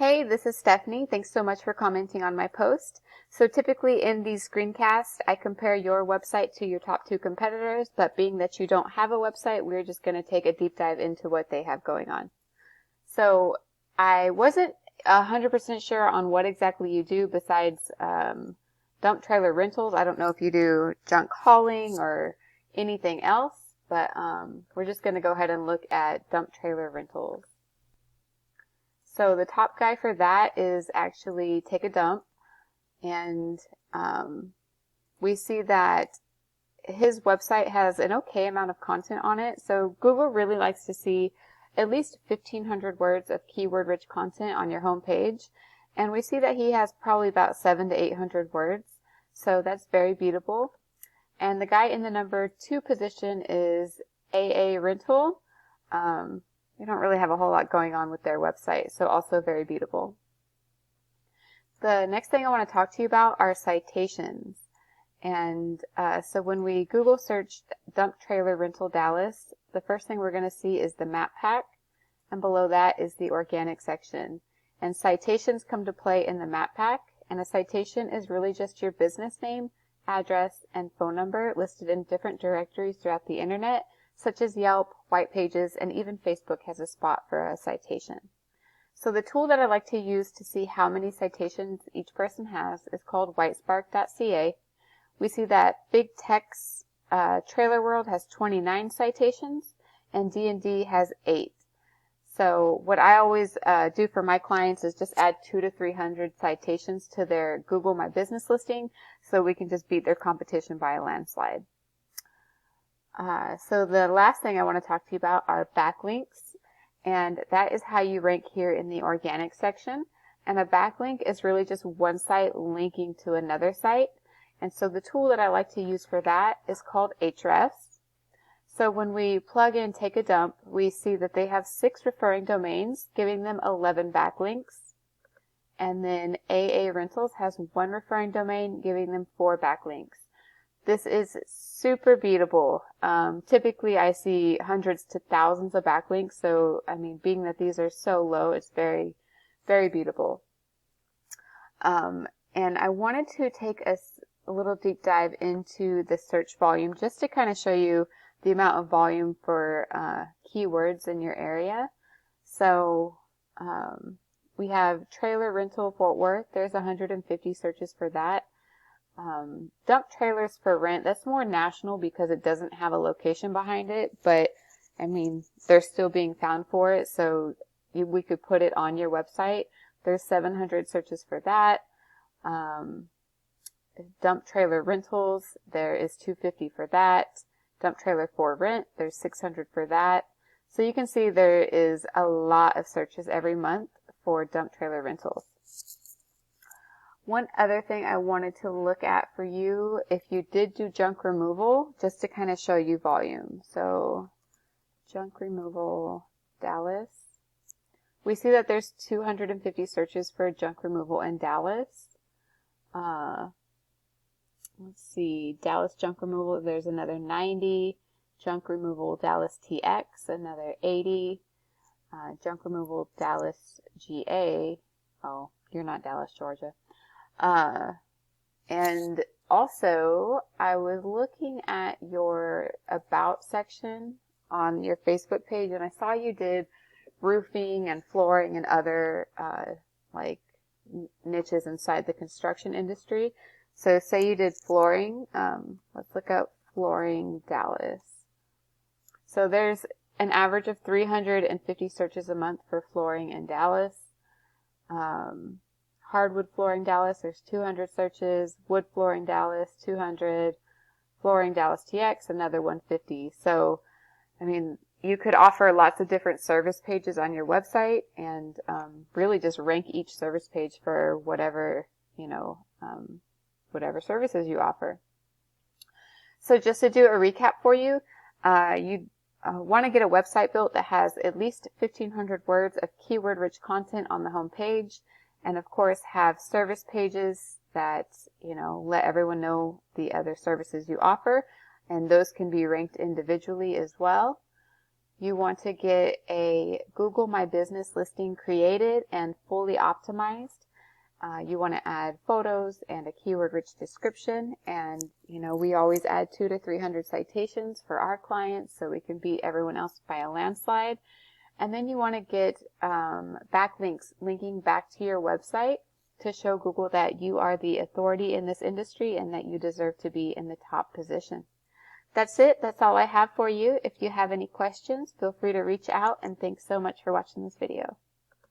Hey, this is Stephanie. Thanks so much for commenting on my post. So typically in these screencasts, I compare your website to your top 2 competitors, but being that you don't have a website, we're just going to take a deep dive into what they have going on. So I wasn't 100% sure on what exactly you do besides dump trailer rentals. I don't know if you do junk hauling or anything else, but we're just going to go ahead and look at dump trailer rentals. So the top guy for that is actually Take a Dump, and we see that his website has an okay amount of content on it. So Google really likes to see at least 1,500 words of keyword-rich content on your home page, and we see that he has probably about 700 to 800 words. So that's very beatable. And the guy in the number 2 position is AA Rental. They don't really have a whole lot going on with their website, so also very beatable. The next thing I want to talk to you about are citations. And so when we Google searched dump trailer rental Dallas, the first thing we're going to see is the map pack, and below that is the organic section. And citations come to play in the map pack, and a citation is really just your business name, address, and phone number listed in different directories throughout the internet, such as Yelp, White Pages, and even Facebook has a spot for a citation. So the tool that I like to use to see how many citations each person has is called whitespark.ca. We see that Big Tech's Trailer World has 29 citations, and D&D has 8. So what I always do for my clients is just add 200 to 300 citations to their Google My Business listing, so we can just beat their competition by a landslide. So the last thing I want to talk to you about are backlinks, and that is how you rank here in the organic section. And a backlink is really just one site linking to another site. And so the tool that I like to use for that is called Ahrefs. So when we plug in Take a Dump, we see that they have 6 referring domains, giving them 11 backlinks. And then AA Rentals has 1 referring domain, giving them 4 backlinks. This is super beatable. Typically I see hundreds to thousands of backlinks, so I mean, being that these are so low, it's very, very beatable. And I wanted to take a little deep dive into the search volume just to kind of show you the amount of volume for keywords in your area. So we have trailer rental Fort Worth. There's 150 searches for that. Dump trailers for rent, that's more national because it doesn't have a location behind it, but I mean, they're still being found for it, so we could put it on your website. There's 700 searches for that. Dump trailer rentals, there is 250 for that. Dump trailer for rent, there's 600 for that. So you can see there is a lot of searches every month for dump trailer rentals. One other thing I wanted to look at for you, if you did do junk removal, just to kind of show you volume. So junk removal Dallas. We see that there's 250 searches for junk removal in Dallas. Let's see, Dallas junk removal, there's another 90. Junk removal Dallas TX, another 80. Junk removal Dallas GA. Oh, you're not Dallas, Georgia. And also, I was looking at your About section on your Facebook page, and I saw you did roofing and flooring and other, like, niches inside the construction industry. So say you did flooring, let's look up flooring Dallas. So there's an average of 350 searches a month for flooring in Dallas. Hardwood flooring Dallas, there's 200 searches. Wood flooring Dallas, 200. Flooring Dallas TX, another 150. So, I mean, you could offer lots of different service pages on your website and really just rank each service page for whatever, whatever services you offer. So just to do a recap for you, you want to get a website built that has at least 1,500 words of keyword-rich content on the home page. And of course have service pages that, let everyone know the other services you offer. And those can be ranked individually as well. You want to get a Google My Business listing created and fully optimized. You want to add photos and a keyword-rich description, and we always add 200 to 300 citations for our clients so we can beat everyone else by a landslide. And then you want to get backlinks linking back to your website to show Google that you are the authority in this industry and that you deserve to be in the top position. That's it. That's all I have for you. If you have any questions, feel free to reach out, and thanks so much for watching this video.